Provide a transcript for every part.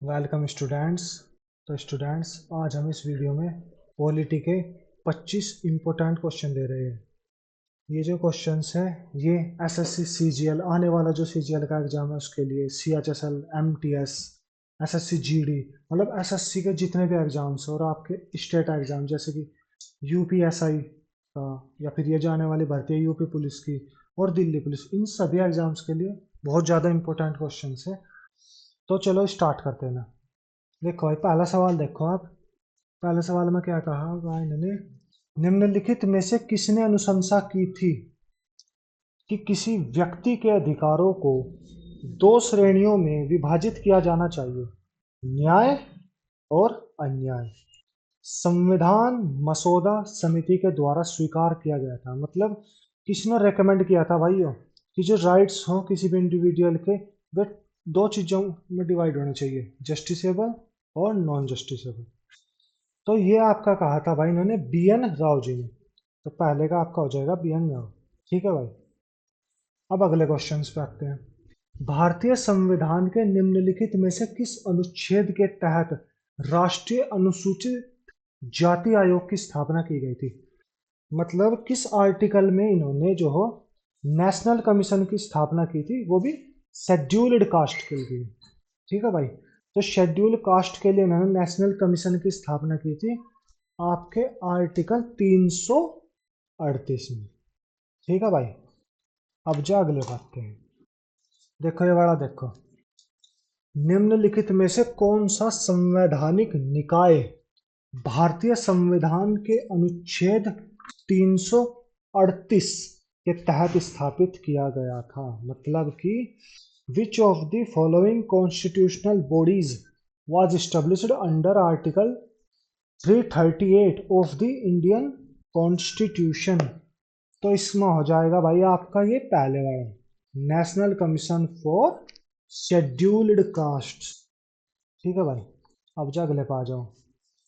Welcome students. तो students, आज हम इस वीडियो में पॉलिटी के 25 इम्पोर्टेंट क्वेश्चन दे रहे हैं। ये जो क्वेश्चंस हैं ये एसएससी सीजीएल आने वाला जो सीजीएल का एग्जाम है उसके लिए, सीएचएसएल, एमटीएस, एसएससी जीडी, मतलब एसएससी के जितने भी एग्जाम्स और आपके स्टेट एग्जाम जैसे कि यूपीएसआई का या फिर ये जो आने वाली भर्ती है यूपी पुलिस की और दिल्ली पुलिस, इन सभी एग्जाम्स के लिए बहुत ज़्यादा इंपॉर्टेंट क्वेश्चन है। तो चलो स्टार्ट करते हैं ना। देखो भाई, पहला सवाल देखो आप। पहले सवाल में क्या कहा हुआ है इन्होंने, निम्नलिखित में से किसने अनुशंसा की थी कि किसी व्यक्ति के अधिकारों को दो श्रेणियों में विभाजित किया जाना चाहिए, न्याय और अन्याय। संविधान मसौदा समिति के द्वारा स्वीकार किया गया था। मतलब किसने रेकमेंड किया था भाइयों कि जो राइट्स हो किसी भी इंडिविजुअल के, वे दो चीजों में डिवाइड होने चाहिए, जस्टिसेबल और नॉन जस्टिसेबल। तो ये आपका कहा था भाई इन्होंने बीएन राव जी ने। तो पहले का आपका हो जाएगा बीएन राव। ठीक है भाई। अब अगले क्वेश्चन पे आते हैं। भारतीय संविधान के निम्नलिखित में से किस अनुच्छेद के तहत राष्ट्रीय अनुसूचित जाति आयोग की स्थापना की गई थी? मतलब किस आर्टिकल में इन्होंने जो हो नेशनल कमीशन की स्थापना की थी, वो भी शेड्यूल्ड कास्ट के लिए। ठीक है भाई। तो शेड्यूल कास्ट के लिए इन्होंने नेशनल कमीशन की स्थापना की थी आपके आर्टिकल 338 में। ठीक है भाई। अब जा अगले बात पे हैं। देखो ये वाला देखो, निम्नलिखित में से कौन सा संवैधानिक निकाय भारतीय संविधान के अनुच्छेद 338 के तहत स्थापित किया गया था? मतलब कि विच of the following constitutional bodies was established under article 338 of the Indian constitution? तो इसमें हो जाएगा भाई आपका ये पहले वाला, national commission for scheduled caste. ठीक है भाई। अब जा अगले पे आ जाओ।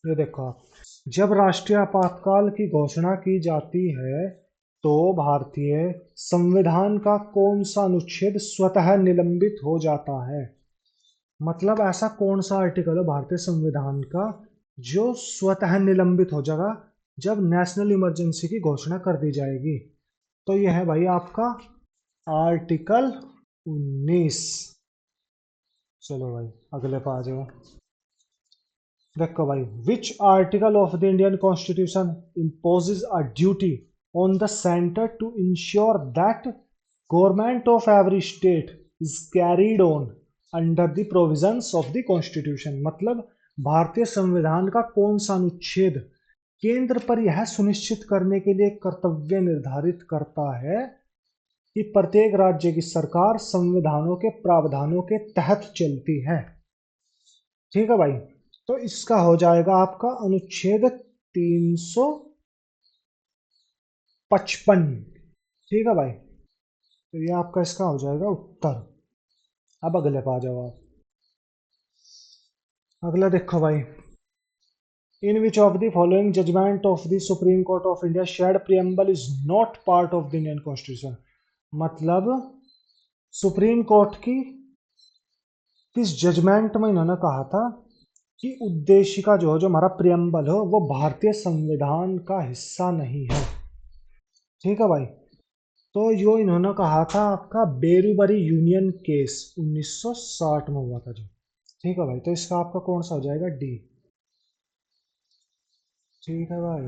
ये देखो आप, जब राष्ट्रीय आपातकाल की घोषणा की जाती है तो भारतीय संविधान का कौन सा अनुच्छेद स्वतः निलंबित हो जाता है? मतलब ऐसा कौन सा आर्टिकल है भारतीय संविधान का जो स्वतः निलंबित हो जाएगा जब नेशनल इमरजेंसी की घोषणा कर दी जाएगी? तो यह है भाई आपका आर्टिकल 19। चलो भाई अगले पे आ जाओ। देखो भाई, विच article of the Indian constitution imposes a duty on the center to ensure that government of every state is carried on under the provisions of the constitution? मतलब भारतीय संविधान का कौन सा अनुच्छेद केंद्र पर यह सुनिश्चित करने के लिए कर्तव्य निर्धारित करता है कि प्रत्येक राज्य की सरकार संविधानों के प्रावधानों के तहत चलती है? ठीक है भाई। तो इसका हो जाएगा आपका अनुच्छेद 355। ठीक है भाई। तो ये आपका इसका हो जाएगा उत्तर। अब अगले पे आ जाओ आप। अगला देखो भाई, in which of the following judgment of the Supreme Court of India said preamble is not part of the Indian constitution? मतलब सुप्रीम कोर्ट की किस जजमेंट में इन्होंने कहा था कि उद्देशिका जो जो हमारा प्रियम्बल हो वो भारतीय संविधान का हिस्सा नहीं है? ठीक है भाई। तो जो इन्होंने कहा था आपका बेरूबरी यूनियन केस 1960 में हुआ था जो। ठीक है भाई। तो इसका आपका कौन सा हो जाएगा? डी। ठीक है भाई।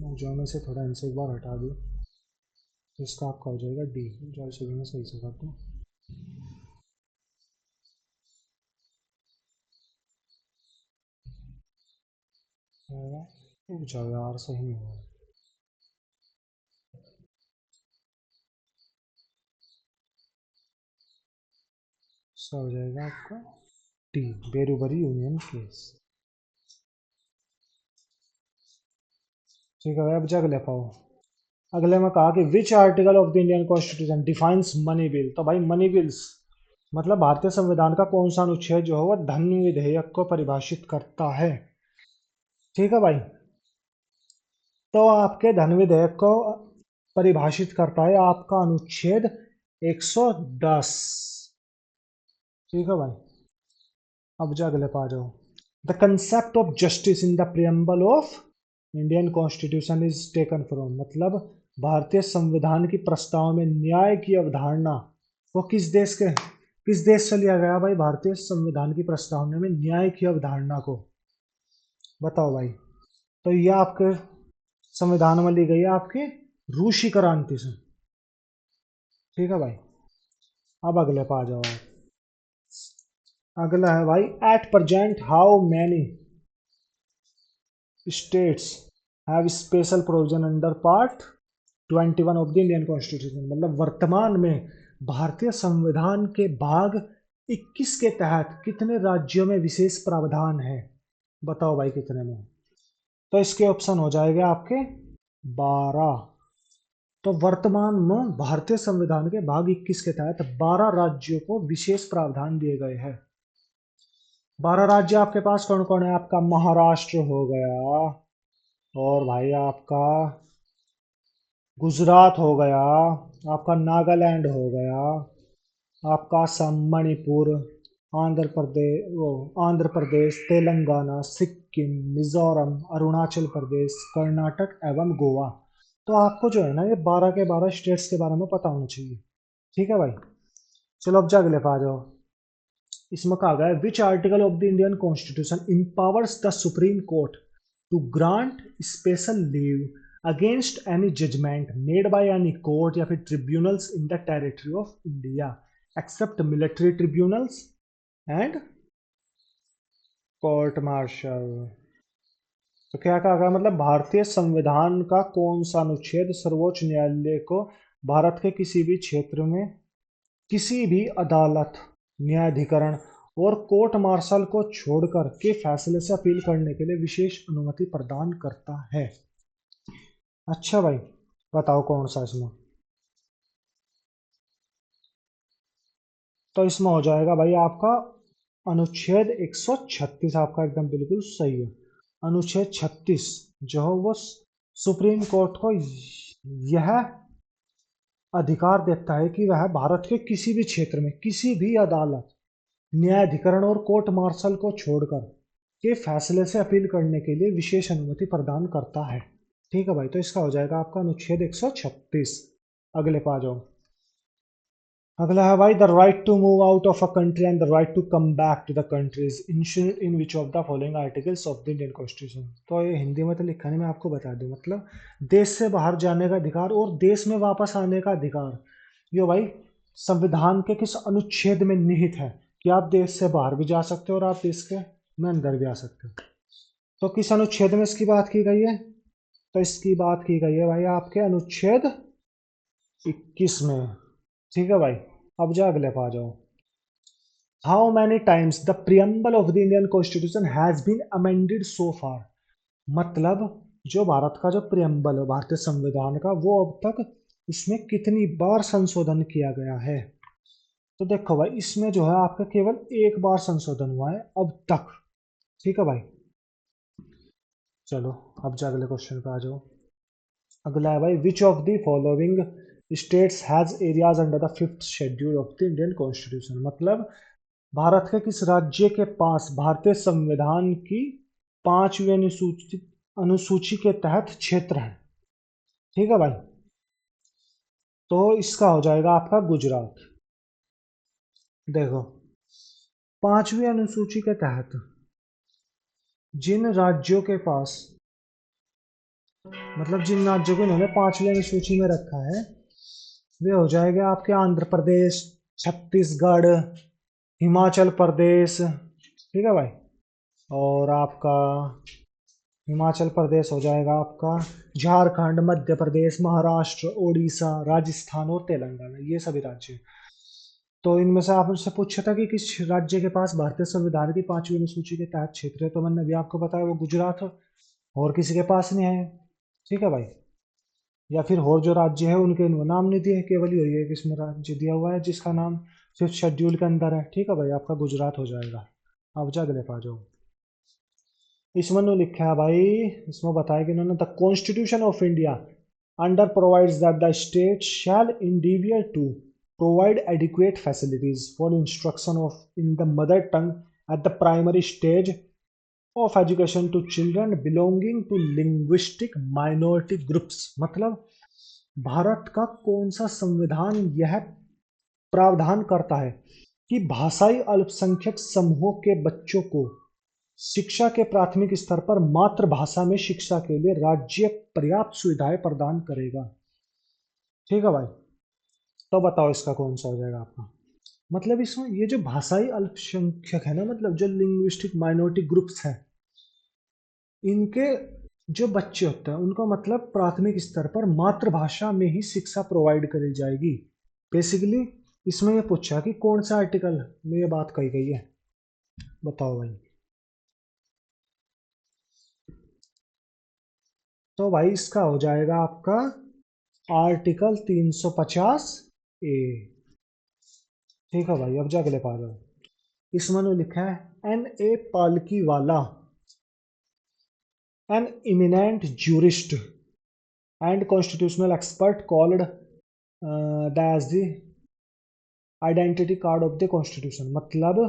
मैं जो में से थोड़ा इनसे एक बार हटा दूँ तो इसका आपका हो जाएगा डी। जो से भी मैं सही से कर दूँ। रुक जाओ यार, सही नहीं हुआ। इसका हो जाएगा आपका डी, बेरूबरी यूनियन केस। ठीक है भाई। अब जग ले पाओ। अगले में कहा कि विच article of the Indian constitution defines money bill? तो भाई मनी बिल्स मतलब भारतीय संविधान का कौन सा अनुच्छेद जो है वह धन विधेयक को परिभाषित करता है? ठीक है भाई। तो आपके धन विधेयक को परिभाषित करता है आपका अनुच्छेद 110। ठीक है भाई। अब जा अगले पे आ जाओ। The concept of justice in the preamble of Indian constitution is taken from, मतलब भारतीय संविधान की प्रस्ताव में न्याय की अवधारणा वो किस देश से लिया गया भाई? भारतीय संविधान की प्रस्तावना में न्याय की अवधारणा को बताओ भाई। तो ये आपके संविधान में ली गई है आपके रूसी क्रांति से। ठीक है भाई, अब अगले पे आ जाओ आप। अगला है भाई, at present how many states have special provision under part 21 of the Indian constitution, मतलब वर्तमान में भारतीय संविधान के भाग 21 के तहत कितने राज्यों में विशेष प्रावधान है? बताओ भाई कितने में? तो इसके ऑप्शन हो जाएंगे आपके 12। तो वर्तमान में भारतीय संविधान के भाग 21 के तहत 12 राज्यों को विशेष प्रावधान दिए गए हैं। 12 राज्य आपके पास कौन कौन है? आपका महाराष्ट्र हो गया, और भाई आपका गुजरात हो गया, आपका नागालैंड हो गया, आपका असम, मणिपुर, आंध्र प्रदेश, तेलंगाना, सिक्किम, मिजोरम, अरुणाचल प्रदेश, कर्नाटक एवं गोवा। तो आपको जो है ना, ये 12 के 12 स्टेट्स के बारे में पता होना चाहिए। ठीक है भाई, चलो अब जा अगले पे आ जाओ। इसमें कहा गया है, which article of the Indian constitution empowers the Supreme Court to grant special leave against any judgment made by any court या फिर tribunals in the territory of India except military tribunals and court martial. तो क्या कहा गया, मतलब भारतीय संविधान का कौन सा अनुच्छेद सर्वोच्च न्यायालय को भारत के किसी भी क्षेत्र में किसी भी अदालत, न्यायाधिकरण और कोर्ट मार्शल को छोड़कर के फैसले से अपील करने के लिए विशेष अनुमति प्रदान करता है? अच्छा भाई, बताओ कौन सा इसमें? तो इसमें हो जाएगा भाई आपका अनुच्छेद 136, आपका एकदम बिल्कुल सही है। अनुच्छेद 36 जो है वो सुप्रीम कोर्ट को यह अधिकार देता है कि वह भारत के किसी भी क्षेत्र में किसी भी अदालत, न्यायाधिकरण और कोर्ट मार्शल को छोड़कर के फैसले से अपील करने के लिए विशेष अनुमति प्रदान करता है। ठीक है भाई, तो इसका हो जाएगा आपका अनुच्छेद 136। अगले पे आ जाओ। अगला है भाई, the right to move out of a country and the right to come back to the country is ensured in which of the following articles of the Indian constitution. तो ये हिंदी में तो लिखा नहीं, मैं आपको बता दूं, मतलब देश से बाहर जाने का अधिकार और देश में वापस आने का अधिकार ये भाई संविधान के किस अनुच्छेद में निहित है कि आप देश से बाहर भी जा सकते हो और आप देश के में अंदर भी आ सकते हो। तो किस अनुच्छेद में इसकी बात की गई है? तो इसकी बात की गई है भाई आपके अनुच्छेद 21 में। ठीक है भाई, अब जा अगले पे आ जाओ। How many times the preamble of the Indian constitution has been amended so far, मतलब जो भारत का जो प्रियम्बल है भारतीय संविधान का, वो अब तक इसमें कितनी बार संशोधन किया गया है? तो देखो भाई, इसमें जो है आपका केवल एक बार संशोधन हुआ है अब तक। ठीक है भाई, चलो अब जा अगले क्वेश्चन पे आ जाओ। अगला है भाई, विच of the following states has areas under the 5th schedule of the Indian constitution, मतलब भारत के किस राज्य के पास भारतीय संविधान की 5वीं अनुसूची के तहत क्षेत्र है? ठीक है भाई, तो इसका हो जाएगा आपका गुजरात। देखो, 5वीं अनुसूची के तहत जिन राज्यों के पास, मतलब जिन राज्यों को इन्होंने 5वीं अनुसूची में रखा है, वे हो जाएंगे आपके आंध्र प्रदेश, छत्तीसगढ़, हिमाचल प्रदेश। ठीक है भाई, और आपका हिमाचल प्रदेश हो जाएगा आपका, झारखंड, मध्य प्रदेश, महाराष्ट्र, उड़ीसा, राजस्थान और तेलंगाना, ये सभी राज्य। तो इनमें से आपसे पूछा था कि किस राज्य के पास भारतीय संविधान की 5वीं अनुसूची के तहत क्षेत्र है, तो मैंने अभी आपको बताया वो गुजरात है, और किसी के पास नहीं है। ठीक है भाई, या फिर और जो राज्य है उनके नाम नहीं दिए, केवल यही है कि इसमें राज्य दिया हुआ है जिसका नाम 5th शेड्यूल के अंदर है। ठीक है भाई, आपका गुजरात हो जाएगा। अब जा अगले पा जाओ। इसमें ने लिखा है भाई, इसमें बताया कि इन्होंने, the constitution of India under provides that the state shall endeavour to provide adequate facilities for instruction of in the mother tongue at the primary stage of education to children belonging to linguistic minority groups. मतलब भारत का कौन सा संविधान यह प्रावधान करता है कि भाषाई अल्पसंख्यक समूहों के बच्चों को शिक्षा के प्राथमिक स्तर पर मातृभाषा में शिक्षा के लिए राज्य पर्याप्त सुविधाएं प्रदान करेगा। ठीक है भाई, तो बताओ इसका कौन सा हो जाएगा आपका। मतलब इसमें ये जो भाषाई अल्पसंख्यक है ना, मतलब जो लिंग्विस्टिक माइनॉरिटी ग्रुप्स हैं, इनके जो बच्चे होते हैं उनको मतलब प्राथमिक स्तर पर मातृभाषा में ही शिक्षा प्रोवाइड करी जाएगी। बेसिकली इसमें ये पूछा कि कौन सा आर्टिकल में ये बात कही गई है, बताओ भाई। तो भाई इसका हो जाएगा आपका आर्टिकल 350 ए। ठीक है भाई, अब जाके ले पा रहे हो। इसमें लिखा है एन ए पालकी वाला an eminent jurist and constitutional expert called as the identity card of the constitution। मतलब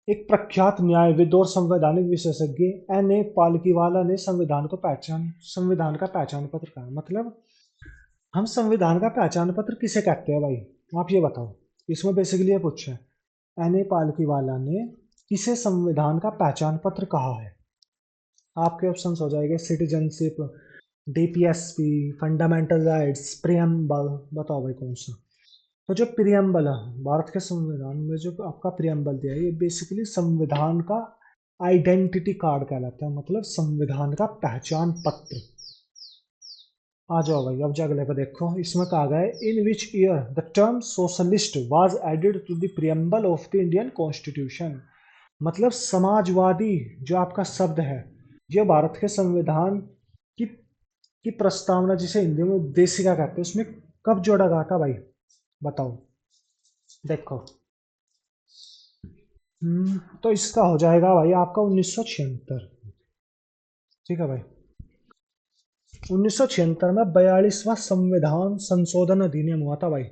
एक प्रख्यात न्यायविद और संवैधानिक विशेषज्ञ एन ए पालकीवाला ने संविधान का पहचान पत्र कहा। मतलब हम संविधान का पहचान पत्र किसे कहते हैं भाई, आप ये बताओ। इसमें बेसिकली ये पूछा है एन ए पालकीवाला ने किसे संविधान का पहचान पत्र कहा है। आपके ऑप्शंस हो जाएंगे citizenship, DPSP, fundamental rights, preamble. बताओ भाई कौन सा। तो जो प्रियम्बल है भारत के संविधान में, जो आपका प्रियम्बल दिया है, ये बेसिकली संविधान का आइडेंटिटी कार्ड कहलाता है, मतलब संविधान का पहचान पत्र। आ जाओ भाई, अब जाके पर देखो। इसमें कहा गया है in which year the term socialist was added to the preamble of the Indian constitution. मतलब समाजवादी जो आपका शब्द है, ये भारत के संविधान की प्रस्तावना, जिसे हिंदी में उद्देशिका कहते हैं, उसमें कब जोड़ा गया था भाई, बताओ। देखो तो इसका हो जाएगा भाई आपका 1976। ठीक है भाई, 1976 में 42वां संविधान संशोधन अधिनियम हुआ था भाई।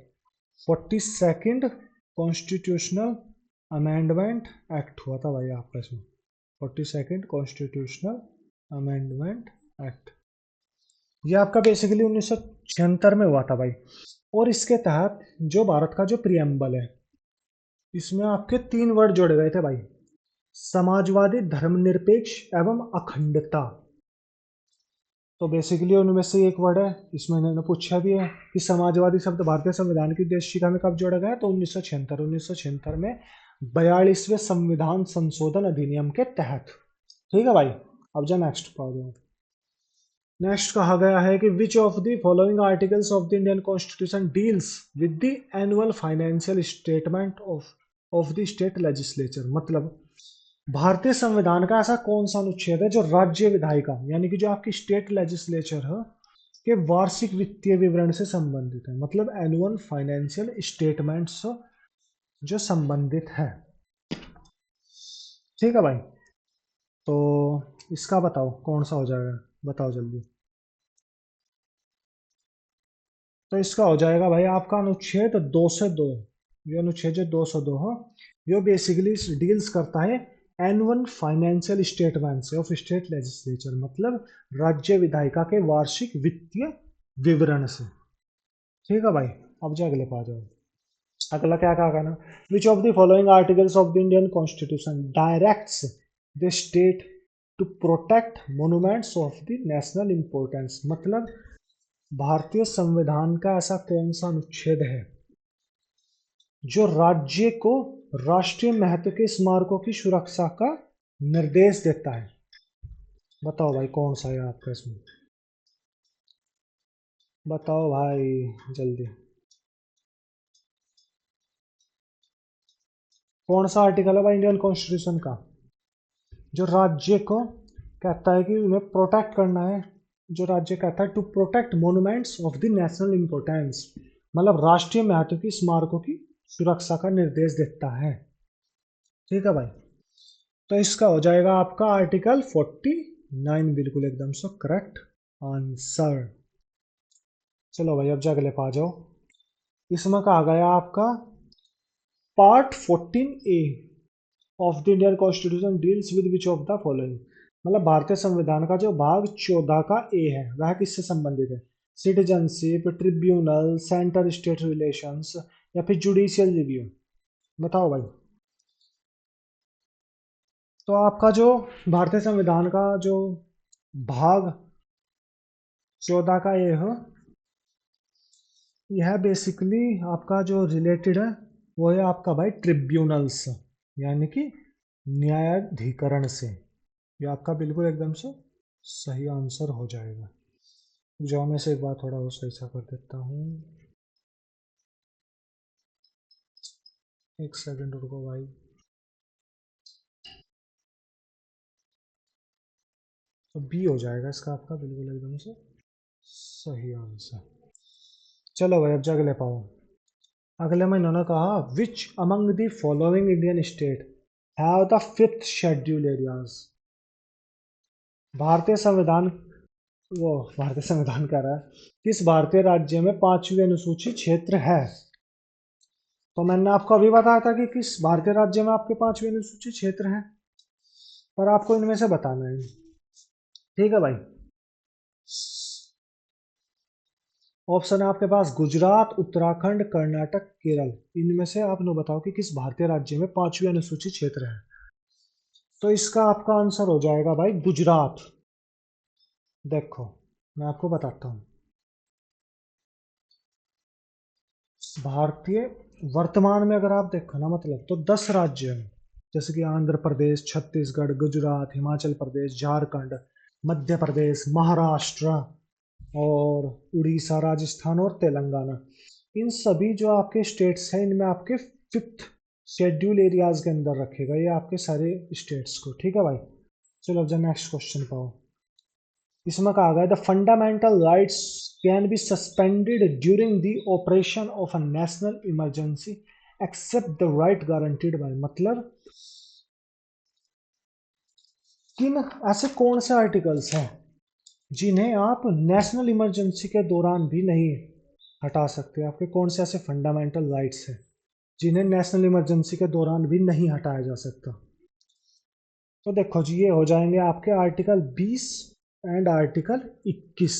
42nd कॉन्स्टिट्यूशनल अमेंडमेंट एक्ट हुआ था भाई आपका इसमें। 42nd कॉन्स्टिट्यूशनल अमेंडमेंट एक्ट, ये आपका बेसिकली 1976 में हुआ था भाई। और इसके तहत जो भारत का जो प्रियम्बल है, इसमें आपके 3 वर्ड जोड़े गए थे भाई, समाजवादी, धर्मनिरपेक्ष एवं अखंडता। तो बेसिकली उनमें से एक वर्ड है, इसमें इन्होंने पूछा भी है कि समाजवादी शब्द भारतीय संविधान की उद्देशिका में कब जोड़ा गया, तो 1976 में 42वें संविधान संशोधन अधिनियम के तहत। ठीक है भाई, अब जा नेक्स्ट पढ़ो। नेक्स्ट कहा गया है कि विच of the following articles of the Indian constitution deals with the annual financial statement of the state legislature. मतलब भारतीय संविधान का ऐसा कौन सा अनुच्छेद है जो राज्य विधायिका, यानी कि जो आपकी स्टेट लेजिस्लेचर है, के वार्षिक वित्तीय विवरण से संबंधित है। मतलब एनुअल फाइनेंशियल स्टेटमेंट्स जो संबंधित है। ठीक है भाई, तो इसका बताओ कौन सा हो जाएगा, बताओ जल्दी। तो इसका हो जाएगा भाई आपका अनुच्छेद 202। ये अनुच्छेद जो 202 है, ये बेसिकली डील्स करता है annual financial statement of state legislature, मतलब राज्य विधायिका के वार्षिक वित्तीय विवरण से। ठीक है भाई, अब जा अगले पा जाओ। अगला क्या कहा ना, which of the following articles of the Indian constitution directs the state to protect monuments of the national importance. मतलब भारतीय संविधान का ऐसा कौन सा अनुच्छेद है जो राज्य को राष्ट्रीय महत्व के स्मारकों की सुरक्षा का निर्देश देता है। बताओ भाई कौन सा है आपका इसमें, बताओ भाई जल्दी। कौन सा आर्टिकल है भाई इंडियन कॉन्स्टिट्यूशन का जो राज्य को कहता है कि उन्हें प्रोटेक्ट करना है, जो राज्य कहता है to protect monuments of the national importance, मतलब राष्ट्रीय महत्व की स्मारकों की सुरक्षा का निर्देश देता है। ठीक है भाई, तो इसका हो जाएगा आपका आर्टिकल 49, बिल्कुल एकदम से करेक्ट आंसर। चलो भाई अब जा अगले पा जाओ। इसमें कहा गया आपका part 14A of the Indian constitution deals with which of the following, मतलब भारतीय संविधान का जो भाग 14 का ए है वह किससे संबंधित है? Citizenship, tribunal, centre state relations या फिर जुडिशियल रिव्यू? बताओ भाई। तो आपका जो भारतीय संविधान का जो भाग 14 का ये है, यह बेसिकली आपका जो रिलेटेड है वो है आपका भाई ट्रिब्यूनल्स, यानी कि न्यायाधिकरण से। ये आपका बिल्कुल एकदम से सही आंसर हो जाएगा। जो मैं से एक बार थोड़ा वो सही सा कर देता हूँ, एक सेकंड रुको भाई। तो बी हो जाएगा इसका आपका बिल्कुल एकदम से सही आंसर। चलो भाई अब जाके ले पाओ। अगले में इन्होंने कहा which among the following Indian state have the fifth schedule areas. भारतीय संविधान, वो भारतीय संविधान कह रहा है किस भारतीय राज्य में पांचवी अनुसूची क्षेत्र है? तो मैंने आपको अभी बताया था कि किस भारतीय राज्य में आपके पांचवी अनुसूची क्षेत्र है, पर आपको इनमें से बताना है। ठीक है भाई। ऑप्शन है आपके पास गुजरात, उत्तराखंड, कर्नाटक, केरल। इनमें से आप लोग बताओ कि किस भारतीय राज्य में पांचवी अनुसूचित क्षेत्र है? तो इसका आपका आंसर हो जाएगा भाई गुजरात। देखो मैं आपको बताता हूँ, भारतीय वर्तमान में अगर आप देखो ना मतलब तो 10 राज्य हैं, जैसे कि आंध्र प्रदेश, छत्तीसगढ़, गुजरात, हिमाचल प्रदेश, झारखंड, मध्य प्रदेश, महाराष्ट्र और उड़ीसा, राजस्थान और तेलंगाना। इन सभी जो आपके स्टेट्स हैं इनमें आपके फिफ्थ शेड्यूल एरियाज के अंदर रखेगा ये आपके सारे स्टेट्स को। ठीक है भाई। चलो अब जब नेक्स्ट क्वेश्चन पाओ। इसमें कहा गया the fundamental rights can be suspended during the operation of a national emergency except the right guaranteed by, मतलब किन ऐसे कौन से आर्टिकल्स हैं जिन्हें आप नेशनल इमरजेंसी के दौरान भी नहीं हटा सकते? आपके कौन से ऐसे फंडामेंटल राइट्स हैं जिन्हें नेशनल इमरजेंसी के दौरान भी नहीं हटाया जा सकता? तो देखो जी ये हो जाएंगे आपके आर्टिकल 20 एंड आर्टिकल 21।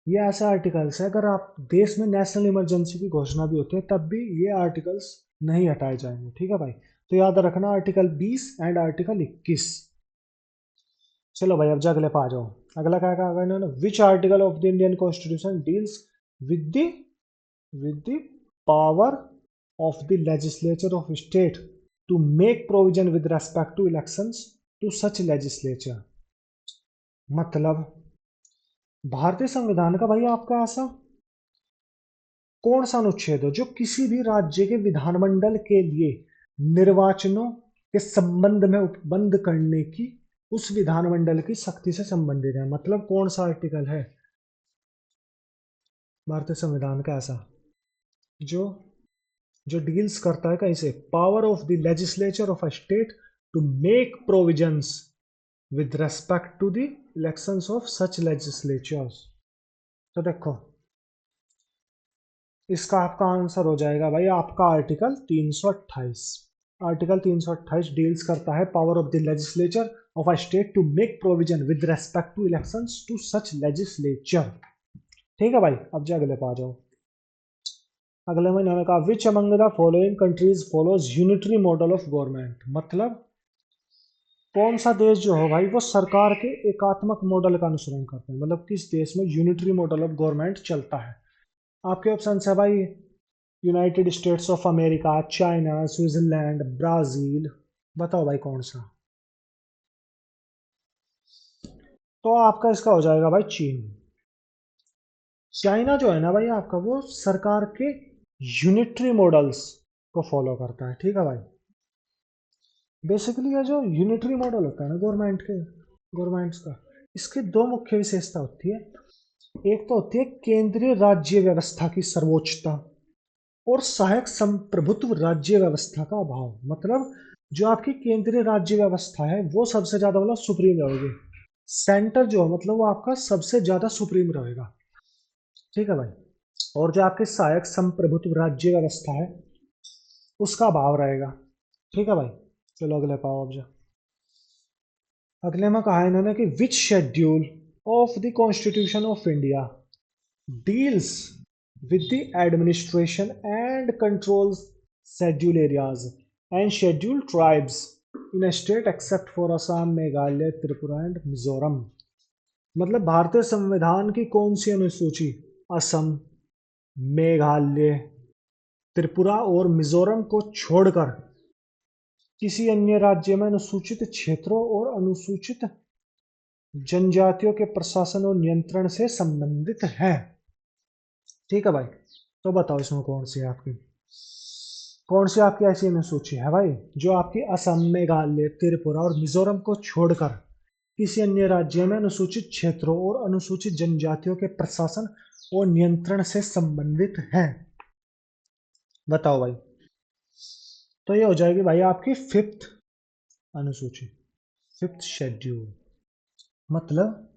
ये ऐसे आर्टिकल्स है अगर आप देश में नेशनल इमरजेंसी की घोषणा भी होती है तब भी ये आर्टिकल्स नहीं हटाए जाएंगे। ठीक है भाई। तो याद रखना आर्टिकल 20 एंड आर्टिकल 21। चलो भाई अब जा अगले पा जाओ। अगला क्या कहा इन्होंने, विच article of the Indian constitution deals with the power of the legislature of state to make provision with respect to elections to such legislature। मतलब भारतीय संविधान का भाई आपका ऐसा कौन सा अनुच्छेद है जो किसी भी राज्य के विधानमंडल के लिए निर्वाचनों के संबंध में उपबंध करने की उस विधानमंडल की शक्ति से संबंधित है? मतलब कौन सा आर्टिकल है भारतीय संविधान का ऐसा जो जो डील्स करता है कहीं से power of the legislature of a state to make provisions with respect to the elections of such legislatures? तो देखो इसका आपका आंसर हो जाएगा भाई आपका आर्टिकल 328। आर्टिकल 328 डील्स करता है power of the legislature of a state to make provision with respect to elections to such legislature. ठीक है भाई अब जा अगले पा जाओ। अगले में इन्होंने कहा which among the following countries follows unitary model of government, मतलब कौन सा देश जो है भाई वो सरकार के एकात्मक मॉडल का अनुसरण करता है? मतलब किस देश में यूनिटरी मॉडल ऑफ गवर्नमेंट चलता है? आपके ऑप्शन है भाई United states of America, China, Switzerland, Brazil. बताओ भाई कौन सा? तो आपका इसका हो जाएगा भाई चीन। चाइना जो है ना भाई आपका वो सरकार के यूनिटरी मॉडल्स को फॉलो करता है। ठीक है भाई। बेसिकली ये जो यूनिटरी मॉडल होता है ना गवर्नमेंट्स का, इसके दो मुख्य विशेषता होती है। एक तो होती है केंद्रीय राज्य व्यवस्था की सर्वोच्चता और सहायक संप्रभुत्व राज्य व्यवस्था का अभाव। मतलब जो आपकी केंद्रीय राज्य व्यवस्था है वो सबसे ज्यादा मतलब सुप्रीम रहेगी, सेंटर जो है मतलब वो आपका सबसे ज्यादा सुप्रीम रहेगा। ठीक है भाई। और जो आपके सहायक संप्रभुत्व राज्य व्यवस्था है उसका अभाव रहेगा। ठीक है भाई। चलो अगले पाओ अब जा। अगले में कहा इन्होंने कि which schedule of the constitution of India deals with the administration and controls scheduled areas and scheduled tribes in a state except for Assam, Meghalaya, Tripura and Mizoram। मतलब भारतीय संविधान की कौन सी अनुसूची असम, मेघालय, त्रिपुरा और मिजोरम को छोड़कर किसी अन्य राज्य में अनुसूचित क्षेत्रों और अनुसूचित जनजातियों के प्रशासन और नियंत्रण से संबंधित है। ठीक है भाई, तो बताओ इसमें कौन सी आपकी ऐसी अनुसूची है भाई जो आपकी असम, मेघालय, त्रिपुरा और मिजोरम को छोड़कर किसी अन्य राज्य में अनुसूचित क्षेत्रों और अनुसूचित जनजातियों के प्रशासन और नियंत्रण से संबंधित है। बताओ भाई। तो ये हो जाएगी भाई आपकी फिफ्थ अनुसूची, फिफ्थ शेड्यूल। मतलब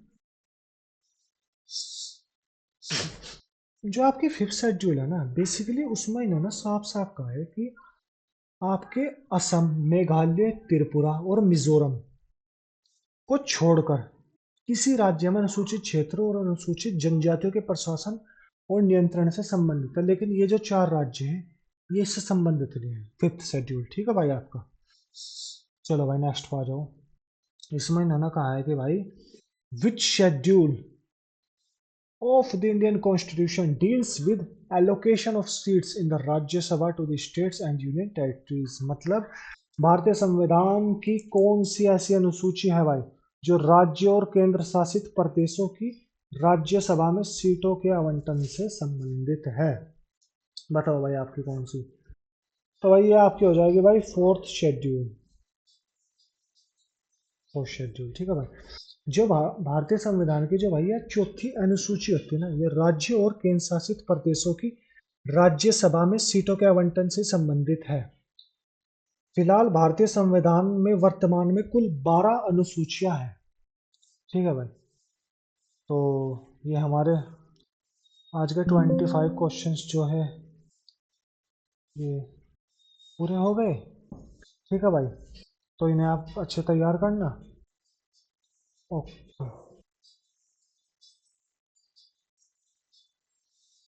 जो आपकी फिफ्थ शेड्यूल है ना, बेसिकली उसमें इन्होंने साफ साफ कहा है कि आपके असम, मेघालय, त्रिपुरा और मिजोरम को छोड़कर किसी राज्य में अनुसूचित क्षेत्रों और अनुसूचित जनजातियों के प्रशासन और नियंत्रण से संबंधित है। लेकिन ये जो चार राज्य हैं ये इससे संबंधित नहीं है, फिफ्थ शेड्यूल। ठीक है भाई आपका। चलो भाई नेक्स्ट पर आ जाओ। इसमें इन्होंने कहा है कि भाई विच schedule of the Indian Constitution deals with allocation of seats in the Rajya Sabha to the states and union territories। मतलब भारतीय संविधान की कौन सी ऐसी अनुसूची है भाई जो राज्य और केंद्र शासित प्रदेशों की राज्यसभा में सीटों के आवंटन से संबंधित है। बताओ भाई आपकी कौन सी। तो भाई ये आपकी हो जाएगी भाई फोर्थ शेड्यूल। फोर्थ शेड्यूल, ठीक है भाई। जो भारतीय संविधान की जो भाई ये चौथी अनुसूची होती है ना, ये राज्य और केंद्र शासित प्रदेशों की राज्यसभा में सीटों के आवंटन से संबंधित है। फिलहाल भारतीय संविधान में वर्तमान में कुल 12 अनुसूचियां हैं। ठीक है भाई। तो ये हमारे आज के 25 क्वेश्चंस जो है ये पूरे हो गए। ठीक है भाई, तो इन्हें आप अच्छे तैयार करना। ओके।